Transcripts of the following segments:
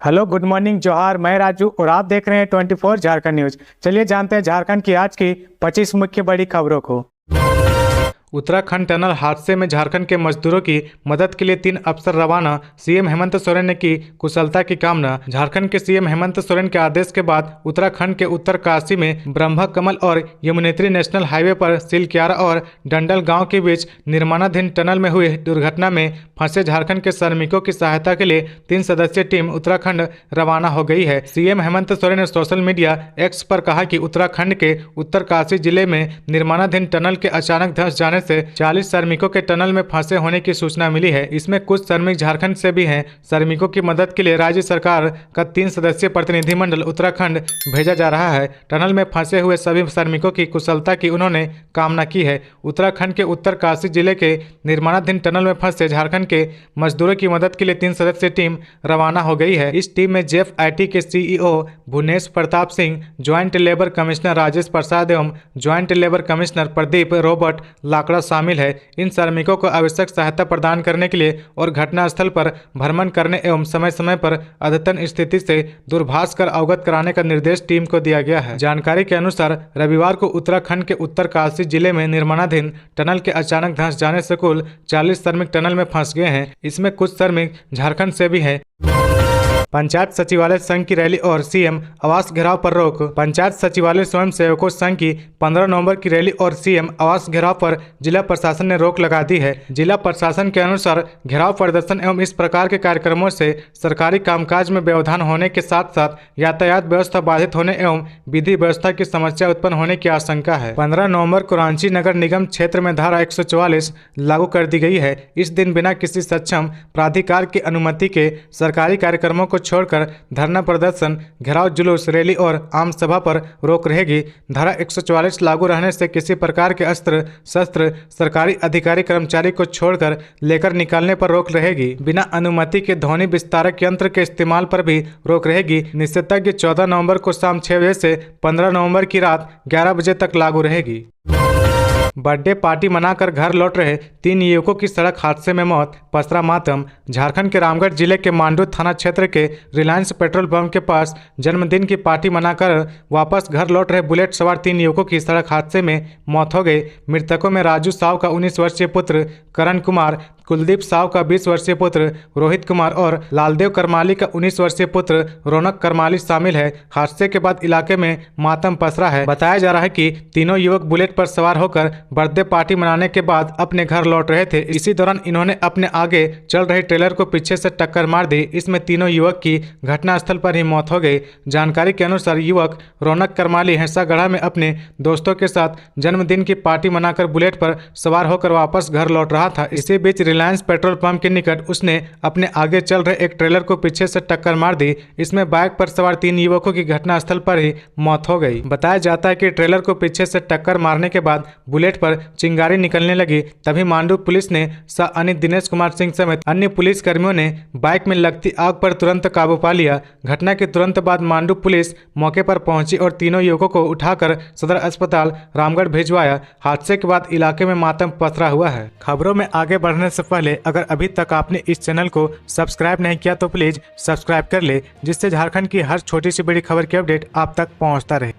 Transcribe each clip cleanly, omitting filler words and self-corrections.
Hello, good morning, जोहार। मैं राजू और आप देख रहे हैं 24 झारखंड न्यूज। चलिए जानते हैं झारखंड की आज की 25 मुख्य बड़ी खबरों को। उत्तराखंड टनल हादसे में झारखंड के मजदूरों की मदद के लिए 3 अफसर रवाना। सीएम हेमंत सोरेन ने की कुशलता की कामना। झारखंड के सीएम हेमंत सोरेन के आदेश के बाद उत्तराखंड के उत्तरकाशी में ब्रह्मा कमल और यमुनेत्री नेशनल हाईवे पर सिलक्यारा और डंडल गांव के बीच निर्माणाधीन टनल में हुई दुर्घटना में फंसे झारखंड के श्रमिकों की सहायता के लिए 3 सदस्यीय टीम उत्तराखंड रवाना हो गई है। सीएम हेमंत सोरेन ने सोशल मीडिया एक्स पर कहा कि उत्तराखंड के उत्तरकाशी जिले में निर्माणाधीन टनल के अचानक धंस जाने से 40 श्रमिकों के टनल में फंसे होने की सूचना मिली है। इसमें कुछ श्रमिक झारखंड से भी हैं। श्रमिकों की मदद के लिए राज्य सरकार का 3 सदस्यीय प्रतिनिधिमंडल उत्तराखंड भेजा जा रहा है। टनल में फंसे हुए सभी श्रमिकों की कुशलता की उन्होंने कामना की है। उत्तराखंड के उत्तरकाशी जिले के निर्माणाधीन टनल में फंसे झारखंड के मजदूरों की मदद के लिए 3 सदस्यीय टीम रवाना हो गई है। इस टीम में जेएफआईटी के CEO Bhuvnesh Pratap Singh, joint labour commissioner Rajesh Prasad एवं joint labour commissioner Pradeep Robert Lakra शामिल है। इन श्रमिकों को आवश्यक सहायता प्रदान करने के लिए और घटनास्थल पर भ्रमण करने एवं समय समय पर अद्यतन स्थिति से दूरभाष कर अवगत कराने का निर्देश टीम को दिया गया है। जानकारी के अनुसार रविवार को उत्तराखंड के उत्तरकाशी जिले में निर्माणाधीन टनल के अचानक धंस जाने से कुल 40 श्रमिक टनल में फंस गए हैं। इसमें कुछ श्रमिक झारखंड से भी हैं। पंचायत सचिवालय संघ की रैली और सीएम आवास घेराव पर रोक। पंचायत सचिवालय स्वयं सेवकों संघ की 15 नवंबर की रैली और सीएम आवास घेराव पर जिला प्रशासन ने रोक लगा दी है। जिला प्रशासन के अनुसार घेराव प्रदर्शन एवं इस प्रकार के कार्यक्रमों से सरकारी कामकाज में व्यवधान होने के साथ साथ यातायात व्यवस्था बाधित होने एवं विधि व्यवस्था की समस्या उत्पन्न होने की आशंका है। 15 नवंबर को रांची नगर निगम क्षेत्र में धारा 144 लागू कर दी गई है। इस दिन बिना किसी सक्षम प्राधिकार की अनुमति के सरकारी कार्यक्रमों को छोड़कर धरना प्रदर्शन, घेराव, जुलूस, रैली और आम सभा पर रोक रहेगी। धारा 144 लागू रहने से किसी प्रकार के अस्त्र शस्त्र सरकारी अधिकारी कर्मचारी को छोड़कर लेकर निकालने पर रोक रहेगी। बिना अनुमति के ध्वनि विस्तारक यंत्र के इस्तेमाल पर भी रोक रहेगी। निषेधाज्ञा 14 नवंबर को शाम 6 बजे से 15 नवंबर की रात 11 बजे तक लागू रहेगी। बर्थडे पार्टी मनाकर घर लौट रहे 3 युवकों की सड़क हादसे में मौत, पसरा मातम। झारखंड के रामगढ़ जिले के मांडू थाना क्षेत्र के रिलायंस पेट्रोल पंप के पास जन्मदिन की पार्टी मनाकर वापस घर लौट रहे बुलेट सवार 3 युवकों की सड़क हादसे में मौत हो गई। मृतकों में राजू साव का 19 वर्षीय पुत्र करण कुमार, कुलदीप साव का 20 वर्षीय पुत्र रोहित कुमार और लालदेव करमाली का 19 वर्षीय पुत्र रौनक करमाली शामिल है। हादसे के बाद इलाके में मातम पसरा है। बताया जा रहा है कि तीनों युवक बुलेट पर सवार होकर बर्थडे पार्टी मनाने के बाद अपने घर लौट रहे थे। इसी दौरान इन्होंने अपने आगे चल रहे ट्रेलर को पीछे से टक्कर मार दी। इसमें तीनों युवक की घटनास्थल पर ही मौत हो गई। जानकारी के अनुसार युवक रौनक करमाली हैंसागढ़ा में अपने दोस्तों के साथ जन्मदिन की पार्टी मनाकर बुलेट पर सवार होकर वापस घर लौट रहा था। इसी बीच रिलायंस पेट्रोल पंप के निकट उसने अपने आगे चल रहे एक ट्रेलर को पीछे से टक्कर मार दी। इसमें बाइक पर सवार 3 युवकों की घटनास्थल पर ही मौत हो गई। बताया जाता है कि ट्रेलर को पीछे से टक्कर मारने के बाद बुलेट पर चिंगारी निकलने लगी। तभी मांडू पुलिस ने अनित दिनेश कुमार सिंह समेत अन्य पुलिस कर्मियों ने बाइक में लगती आग पर तुरंत काबू पा लिया। घटना के तुरंत बाद मांडू पुलिस मौके पर पहुंची और तीनों युवकों को उठाकर सदर अस्पताल रामगढ़ भिजवाया। हादसे के बाद इलाके में मातम पसरा हुआ है। खबरों में आगे बढ़ने से पहले अगर अभी तक आपने इस चैनल को सब्सक्राइब नहीं किया तो प्लीज सब्सक्राइब कर ले, जिससे झारखंड की हर छोटी सी बड़ी खबर की अपडेट आप तक पहुंचता रहे।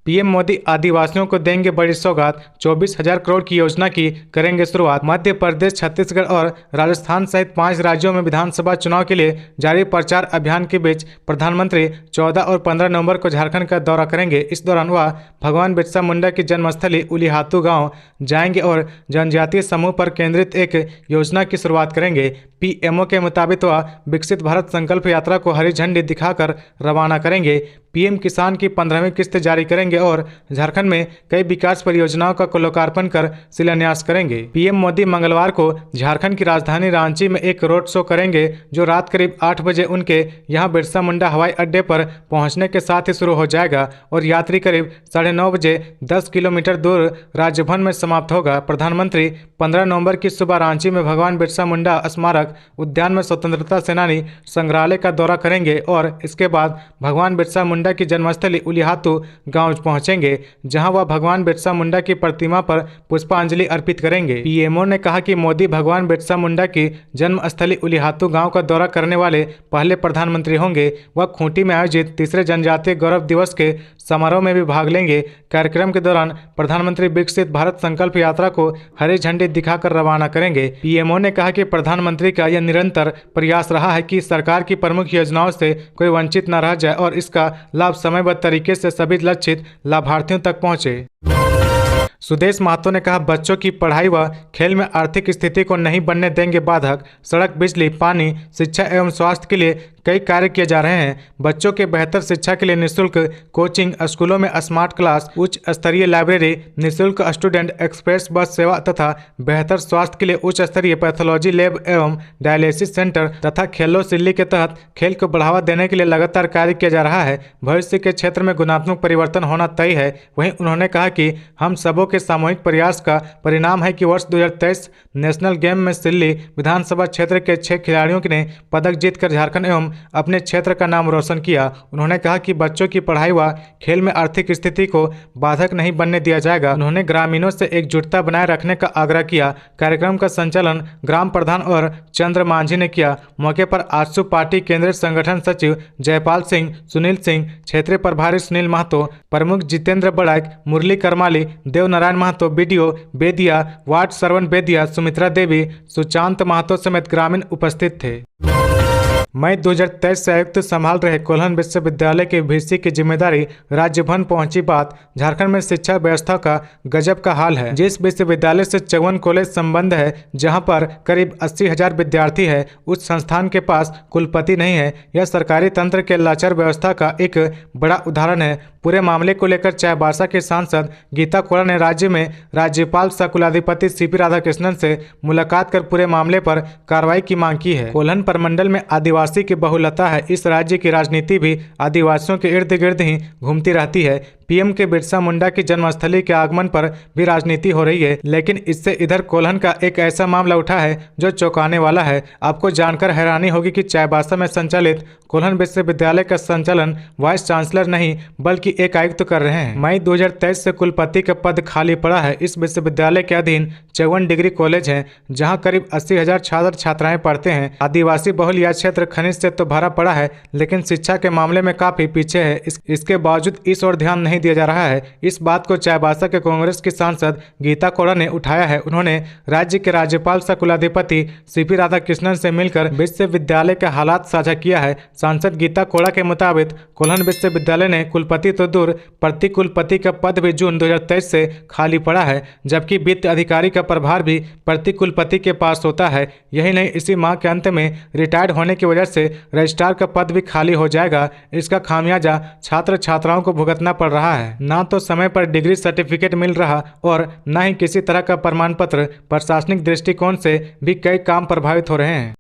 पीएम मोदी आदिवासियों को देंगे बड़ी सौगात, 24,000 करोड़ की योजना की करेंगे शुरुआत। मध्य प्रदेश, छत्तीसगढ़ और राजस्थान सहित 5 राज्यों में विधानसभा चुनाव के लिए जारी प्रचार अभियान के बीच प्रधानमंत्री 14 और 15 नवंबर को झारखंड का दौरा करेंगे। इस दौरान वह भगवान बिरसा मुंडा की जन्मस्थली उलीहातू गांव जाएंगे और जनजातीय समूह पर केंद्रित एक योजना की शुरुआत करेंगे। पीएमओ के मुताबिक वह विकसित भारत संकल्प यात्रा को हरी झंडी दिखाकर रवाना करेंगे। पीएम किसान की 15वीं किस्त जारी करेंगे और झारखंड में कई विकास परियोजनाओं का लोकार्पण कर शिलान्यास करेंगे। पीएम मोदी मंगलवार को झारखंड की राजधानी रांची में एक रोड शो करेंगे, जो रात करीब 8 बजे उनके यहां बिरसा मुंडा हवाई अड्डे पर पहुंचने के साथ ही शुरू हो जाएगा और यात्री करीब 9:30 बजे 10 किलोमीटर दूर राजभवन में समाप्त होगा। प्रधानमंत्री 15 नवंबर की सुबह रांची में भगवान बिरसा मुंडा स्मारक उद्यान में स्वतंत्रता सेनानी संग्रहालय का दौरा करेंगे और इसके बाद भगवान बिरसा मुंडा की जन्मस्थली उलीहातू गांव पहुंचेंगे, जहां वह भगवान बिरसा मुंडा की प्रतिमा पर पुष्पांजलि अर्पित करेंगे। पीएमओ ने कहा कि मोदी भगवान बिरसा मुंडा की जन्मस्थली उलिहातू गांव का दौरा करने वाले पहले प्रधानमंत्री होंगे। वह खूंटी में आयोजित तीसरे जनजातीय गौरव दिवस के समारोह में भी भाग लेंगे। कार्यक्रम के दौरान प्रधानमंत्री विकसित भारत संकल्प यात्रा को हरी झंडी दिखाकर रवाना करेंगे। पीएमओ ने कहा कि प्रधानमंत्री का यह निरंतर प्रयास रहा है कि सरकार की प्रमुख योजनाओं से कोई वंचित न रह जाए और इसका लाभ समयबद्ध तरीके से सभी लक्षित लाभार्थियों तक पहुंचे। सुदेश महतो ने कहा, बच्चों की पढ़ाई व खेल में आर्थिक स्थिति को नहीं बनने देंगे बाधक। सड़क, बिजली, पानी, शिक्षा एवं स्वास्थ्य के लिए कई कार्य किए जा रहे हैं। बच्चों के बेहतर शिक्षा के लिए निःशुल्क कोचिंग, स्कूलों में स्मार्ट क्लास, उच्च स्तरीय लाइब्रेरी, निःशुल्क स्टूडेंट एक्सप्रेस बस सेवा तथा बेहतर स्वास्थ्य के लिए उच्च स्तरीय पैथोलॉजी लैब एवं डायलिसिस सेंटर तथा खेलो सिल्ली के तहत खेल को बढ़ावा देने के लिए लगातार कार्य किया जा रहा है। भविष्य के क्षेत्र में गुणात्मक परिवर्तन होना तय है। वहीं उन्होंने कहा कि हम सबों के सामूहिक प्रयास का परिणाम है कि वर्ष 2023 नेशनल गेम में सिल्ली विधानसभा क्षेत्र के 6 खिलाड़ियों ने पदक जीतकर झारखंड एवं अपने क्षेत्र का नाम रोशन किया। उन्होंने कहा कि बच्चों की पढ़ाई व खेल में आर्थिक स्थिति को बाधक नहीं बनने दिया जाएगा। उन्होंने ग्रामीणों से एकजुटता बनाए रखने का आग्रह किया। कार्यक्रम का संचालन ग्राम प्रधान और चंद्र मांझी ने किया। मौके पर आजसू पार्टी केंद्रीय संगठन सचिव जयपाल सिंह, सुनील सिंह, क्षेत्रीय प्रभारी सुनील महतो, प्रमुख जितेंद्र बड़ाक, मुरली करमाली, देवनारायण महतो, बीडीओ बेदिया, वार्ड श्रवण बेदिया, सुमित्रा देवी, सुशांत महतो समेत ग्रामीण उपस्थित थे। मई 2023 से आयुक्त संभाल रहे कोल्हन विश्वविद्यालय के वीसी की जिम्मेदारी राज्य भवन पहुंची बात। झारखंड में शिक्षा व्यवस्था का गजब का हाल है। जिस विश्वविद्यालय से 54 कॉलेज संबंध है, जहां पर करीब 80,000 विद्यार्थी है, उस संस्थान के पास कुलपति नहीं है। यह सरकारी तंत्र के लाचार व्यवस्था का एक बड़ा उदाहरण है। पूरे मामले को लेकर चाईबासा के सांसद गीता कोड़ा ने राज्य में राज्यपाल सह कुलाधिपति सीपी राधाकृष्णन से मुलाकात कर पूरे मामले पर कार्रवाई की मांग की है। कोल्हन प्रमंडल में आदिवासी की बहुलता है। इस राज्य की राजनीति भी आदिवासियों के इर्द गिर्द ही घूमती रहती है। पीएम के बिरसा मुंडा की जन्मस्थली के आगमन पर भी राजनीति हो रही है, लेकिन इससे इधर कोल्हन का एक ऐसा मामला उठा है जो चौंकाने वाला है। आपको जानकर हैरानी होगी कि चाईबासा में संचालित कोल्हन विश्वविद्यालय का संचालन वाइस चांसलर नहीं बल्कि एक आयुक्त कर रहे हैं। मई 2023 से कुलपति का पद खाली पड़ा है। इस विश्वविद्यालय के अधीन 54 डिग्री कॉलेज हैं, जहां करीब 80,000 छात्र छात्राएं पढ़ते हैं। आदिवासी बहुल यह क्षेत्र खनिज से तो भरा पड़ा है, लेकिन शिक्षा के मामले में काफी पीछे है। इसके बावजूद इस ओर ध्यान नहीं दिया जा रहा है। इस बात को चाईबासा के कांग्रेस की सांसद गीता कोड़ा ने उठाया है। उन्होंने राज्य के राज्यपाल सह कुलाधिपति सीपी राधाकृष्णन से मिलकर विश्वविद्यालय के हालात साझा किया है। सांसद गीता कोड़ा के मुताबिक कोल्हन विश्वविद्यालय ने कुलपति तो दूर, प्रति कुलपति का पद भी जून 2023 से खाली पड़ा है, जबकि वित्त अधिकारी का प्रभार भी प्रति कुलपति के पास होता है। यही नहीं, इसी माह के अंत में रिटायर्ड होने की वजह से रजिस्ट्रार का पद भी खाली हो जाएगा। इसका खामियाजा छात्र छात्राओं को भुगतना पड़ रहा है। ना तो समय पर डिग्री सर्टिफिकेट मिल रहा और न ही किसी तरह का प्रमाण पत्र। प्रशासनिक दृष्टिकोण से भी कई काम प्रभावित हो रहे हैं।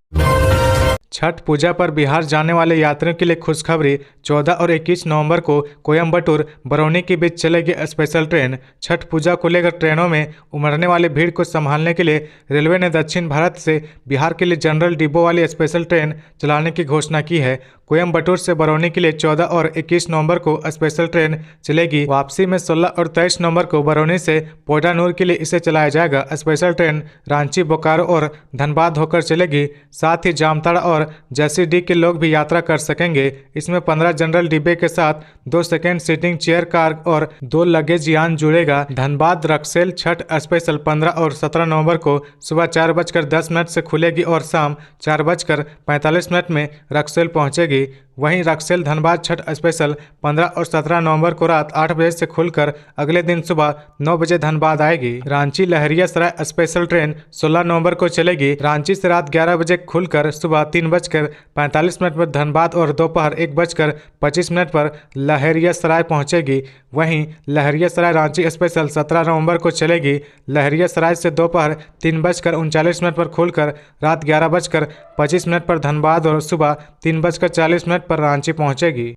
छठ पूजा पर बिहार जाने वाले यात्रियों के लिए खुशखबरी। 14 और 21 नवंबर को कोयम्बटूर बरौनी के बीच चलेगी स्पेशल ट्रेन। छठ पूजा को लेकर ट्रेनों में उमड़ने वाली भीड़ को संभालने के लिए रेलवे ने दक्षिण भारत से बिहार के लिए जनरल डिब्बों वाली स्पेशल ट्रेन चलाने की घोषणा की है। कोयम्बटूर से बरौनी के लिए 14 और 21 नवंबर को स्पेशल ट्रेन चलेगी। वापसी में 16 और 23 नवंबर को बरौनी से पोडानूर के लिए इसे चलाया जाएगा। स्पेशल ट्रेन रांची, बोकारो और धनबाद होकर चलेगी। साथ ही जामताड़ा और जैसीडीह के लोग भी यात्रा कर सकेंगे। इसमें 15 जनरल डिब्बे के साथ 2 सेकेंड सीटिंग चेयर कार और 2 लगेज यान जुड़ेगा। धनबाद रक्सेल छठ स्पेशल 15 और 17 नवंबर को सुबह 4:10 से खुलेगी और शाम 4:45 में रक्सेल पहुंचेगी। वहीं रक्सेल धनबाद छठ स्पेशल 15 और 17 नवंबर को रात 8 बजे से खुलकर अगले दिन सुबह 9 बजे धनबाद आएगी। रांची लहरियासराय स्पेशल ट्रेन 16 नवंबर को चलेगी। रांची से रात 11 बजे खुलकर सुबह 3:45 पर धनबाद और दोपहर 1:25 पर लहरियासराय पहुंचेगी। वहीं लहरियासराय रांची स्पेशल 17 नवंबर को चलेगी। लहरियासराय से दोपहर 3:39 पर खुलकर रात 11:25 पर धनबाद और सुबह 3:40 पर रांची पहुंचेगी।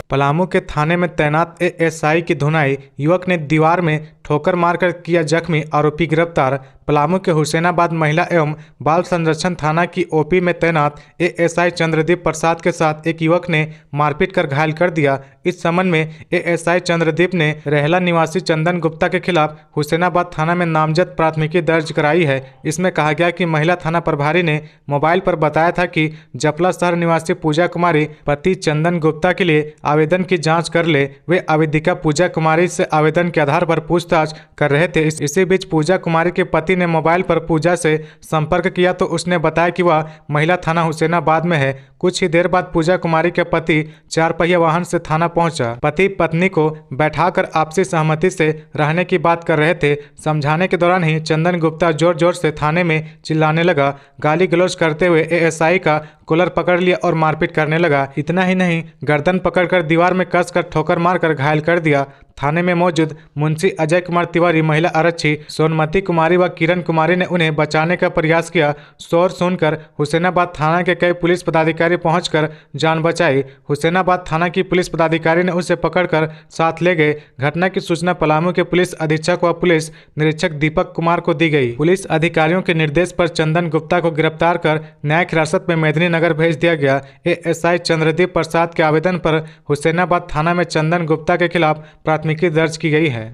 पलामू के थाने में तैनात एएसआई की धुनाई। युवक ने दीवार में ठोकर मारकर किया जख्मी, आरोपी गिरफ्तार। पलामू के हुसैनाबाद महिला एवं बाल संरक्षण थाना की ओपी में तैनात एएसआई चंद्रदीप प्रसाद के साथ एक युवक ने मारपीट कर घायल कर दिया। इस संबंध में एएसआई चंद्रदीप ने रेहला निवासी चंदन गुप्ता के खिलाफ हुसैनाबाद थाना में नामजद प्राथमिकी दर्ज कराई है। इसमें कहा गया कि महिला थाना प्रभारी ने मोबाइल पर बताया था कि जपला शहर निवासी पूजा कुमारी पति चंदन गुप्ता के लिए आवेदन की जांच कर ले। वे आवेदिका पूजा कुमारी से आवेदन के आधार पर पूछताछ कर रहे थे। इसी बीच पूजा कुमारी के पति ने मोबाइल पर पूजा से संपर्क किया तो उसने बताया कि वह महिला थाना हुसैनाबाद में है। कुछ ही देर बाद पूजा कुमारी के पति 4 पहिया वाहन से थाना पहुंचा। पति पत्नी को बैठाकर आपसी सहमति से रहने की बात कर रहे थे। समझाने के दौरान ही चंदन गुप्ता जोर जोर से थाने में चिल्लाने लगा। गाली गलौज करते हुए एएसआई का कॉलर पकड़ लिया और मारपीट करने लगा। इतना ही नहीं, गर्दन पकड़कर दीवार में कसकर ठोकर मारकर घायल कर दिया। थाने में मौजूद मुंशी अजय कुमार तिवारी, महिला आरक्षी सोनमती कुमारी व किरण कुमारी ने उन्हें बचाने का प्रयास किया। शोर सुनकर हुसैनाबाद थाना के कई पुलिस पदाधिकारी पहुंचकर जान बचाई। हुसैनाबाद थाना की पुलिस पदाधिकारी ने उसे पकड़कर साथ ले गए। घटना की सूचना पलामू के पुलिस अधीक्षक व पुलिस निरीक्षक दीपक कुमार को दी गई। पुलिस अधिकारियों के निर्देश पर चंदन गुप्ता को गिरफ्तार कर न्यायिक हिरासत में मेदिनी नगर भेज दिया गया। एएसआई चंद्रदीप प्रसाद के आवेदन पर हुसैनाबाद थाना में चंदन गुप्ता के खिलाफ प्राथमिकी दर्ज की गई है।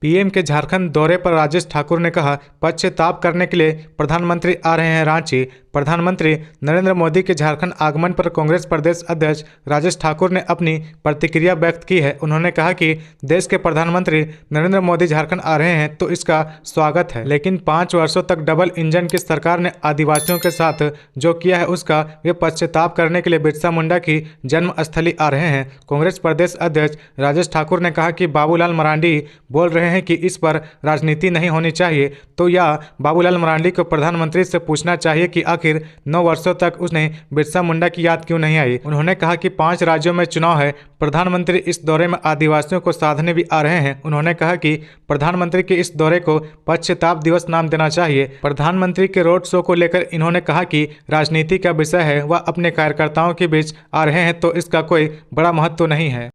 पीएम के झारखंड दौरे पर राजेश ठाकुर ने कहा, पश्चाताप करने के लिए प्रधानमंत्री आ रहे हैं रांची। प्रधानमंत्री नरेंद्र मोदी के झारखंड आगमन पर कांग्रेस प्रदेश अध्यक्ष राजेश ठाकुर ने अपनी प्रतिक्रिया व्यक्त की है। उन्होंने कहा कि देश के प्रधानमंत्री नरेंद्र मोदी झारखंड आ रहे हैं तो इसका स्वागत है, लेकिन 5 वर्षों तक डबल इंजन की सरकार ने आदिवासियों के साथ जो किया है उसका वे पश्चाताप करने के लिए बिरसा मुंडा की जन्मस्थली आ रहे हैं। कांग्रेस प्रदेश अध्यक्ष राजेश ठाकुर ने कहा कि बाबूलाल मरांडी बोल रहे हैं कि इस पर राजनीति नहीं होनी चाहिए, तो या बाबूलाल मरांडी को प्रधानमंत्री से पूछना चाहिए कि आखिर 9 वर्षों तक उसने बिरसा मुंडा की याद क्यों नहीं आई। उन्होंने कहा कि 5 राज्यों में चुनाव है, प्रधानमंत्री इस दौरे में आदिवासियों को साधने भी आ रहे हैं। उन्होंने कहा कि प्रधानमंत्री के इस दौरे को पश्चाताप दिवस नाम देना चाहिए। प्रधानमंत्री के रोड शो को लेकर इन्होंने कहा कि राजनीति का विषय है, वह अपने कार्यकर्ताओं के बीच आ रहे हैं तो इसका कोई बड़ा महत्व नहीं है।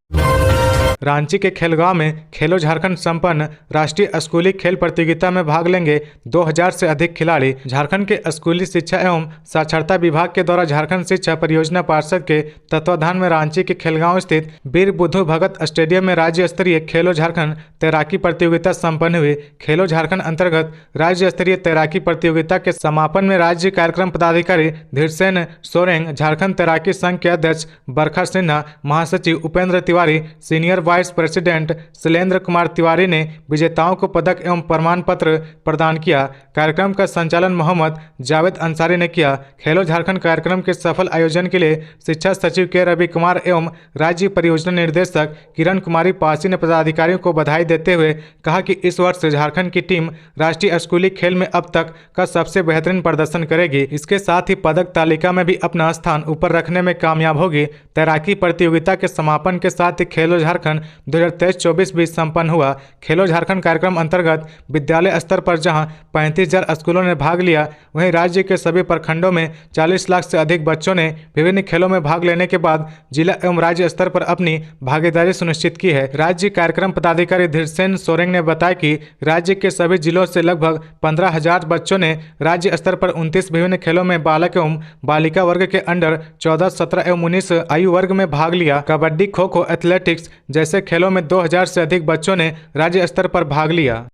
रांची के खेलगांव में खेलो झारखंड संपन्न राष्ट्रीय स्कूली खेल प्रतियोगिता में भाग लेंगे 2000 से अधिक खिलाड़ी। झारखंड के स्कूली शिक्षा एवं साक्षरता विभाग के द्वारा झारखंड शिक्षा परियोजना पार्षद के तत्वाधान में रांची के खेलगांव स्थित वीर बुद्धू भगत स्टेडियम में राज्य स्तरीय खेलो झारखंड तैराकी प्रतियोगिता संपन्न हुई। खेलो झारखंड अंतर्गत राज्य स्तरीय तैराकी प्रतियोगिता के समापन में राज्य कार्यक्रम पदाधिकारी धीरसेन सोरेंग, झारखंड तैराकी संघ के अध्यक्ष बरखा सिन्हा, महासचिव Upendra Tiwari, senior vice president Shailendra Kumar Tiwari ने विजेताओं को पदक एवं प्रमाण पत्र प्रदान किया। कार्यक्रम का संचालन मोहम्मद जावेद अंसारी ने किया। खेलो झारखंड कार्यक्रम के सफल आयोजन के लिए शिक्षा सचिव के रवि कुमार एवं राज्य परियोजना निर्देशक किरण कुमारी पासी ने पदाधिकारियों को बधाई देते हुए कहा कि इस वर्ष झारखंड की टीम राष्ट्रीय स्कूली खेल में अब तक का सबसे बेहतरीन प्रदर्शन करेगी। इसके साथ ही पदक तालिका में भी अपना स्थान ऊपर रखने में कामयाब होगी। तैराकी प्रतियोगिता के समापन के साथ ही खेलो झारखंड 2023-24 भी संपन्न हुआ। खेलो झारखंड कार्यक्रम अंतर्गत विद्यालय स्तर पर जहां 35,000 स्कूलों ने भाग लिया, वहीं राज्य के सभी प्रखंडों में 40 लाख से अधिक बच्चों ने विभिन्न खेलों में भाग लेने के बाद जिला एवं राज्य स्तर पर अपनी भागीदारी सुनिश्चित की है। राज्य कार्यक्रम पदाधिकारी धीरसेन सोरेंग ने बताया कि राज्य के सभी जिलों से लगभग 15,000 बच्चों ने राज्य स्तर पर 29 विभिन्न खेलों में बालक एवं बालिका वर्ग के अंडर 14, 17 एवं 19 आयु वर्ग में भाग लिया। कबड्डी, खो खो, एथलेटिक्स जैसे खेलों में 2000 से अधिक बच्चों ने राज्य स्तर पर भाग लिया।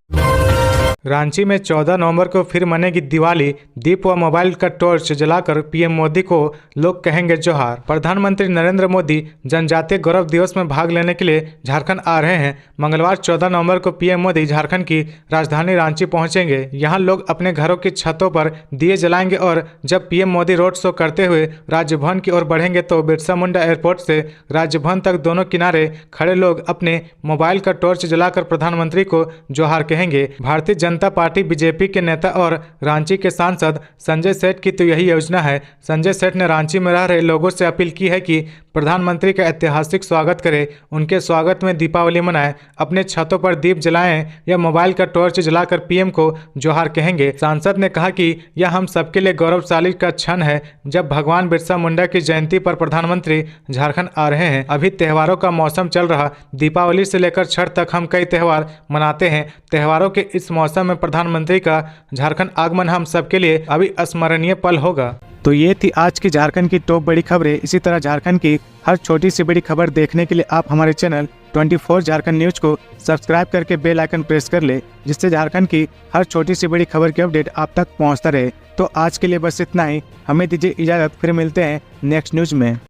रांची में 14 नवंबर को फिर मनेगी दिवाली। दीप व मोबाइल का टॉर्च जलाकर पीएम मोदी को लोग कहेंगे जोहार। प्रधानमंत्री नरेंद्र मोदी जनजातीय गौरव दिवस में भाग लेने के लिए झारखंड आ रहे हैं। मंगलवार 14 नवंबर को पीएम मोदी झारखंड की राजधानी रांची पहुंचेंगे। यहां लोग अपने घरों की छतों पर दिए जलाएंगे और जब पीएम मोदी रोड शो करते हुए राजभवन की ओर बढ़ेंगे तो बिरसा मुंडा एयरपोर्ट से राजभवन तक दोनों किनारे खड़े लोग अपने मोबाइल का टॉर्च जलाकर प्रधानमंत्री को जोहार कहेंगे। भारतीय जनता पार्टी बीजेपी के नेता और रांची के सांसद संजय सेठ की तो यही योजना है। संजय सेठ ने रांची में रह रहे लोगों से अपील की है कि प्रधानमंत्री का ऐतिहासिक स्वागत करें, उनके स्वागत में दीपावली मनाएं, अपने छतों पर दीप जलाएं या मोबाइल का टॉर्च जलाकर पीएम को जोहार कहेंगे। सांसद ने कहा कि यह हम सबके लिए गौरवशाली का क्षण है जब भगवान बिरसा मुंडा की जयंती पर प्रधानमंत्री झारखंड आ रहे हैं। अभी त्योहारों का मौसम चल रहा, दीपावली से लेकर छठ तक हम कई त्यौहार मनाते हैं। त्योहारों के इस मौसम में प्रधानमंत्री का झारखंड आगमन हम सबके लिए अभी स्मरणीय पल होगा। तो ये थी आज की झारखंड की टॉप बड़ी खबरें। इसी तरह झारखंड की हर छोटी सी बड़ी खबर देखने के लिए आप हमारे चैनल 24 झारखंड न्यूज को सब्सक्राइब करके बेल आइकन प्रेस कर ले, जिससे झारखंड की हर छोटी सी बड़ी खबर की अपडेट आप तक पहुंचता रहे। तो आज के लिए बस इतना ही, हमें दीजिए इजाजत, फिर मिलते हैं नेक्स्ट न्यूज में।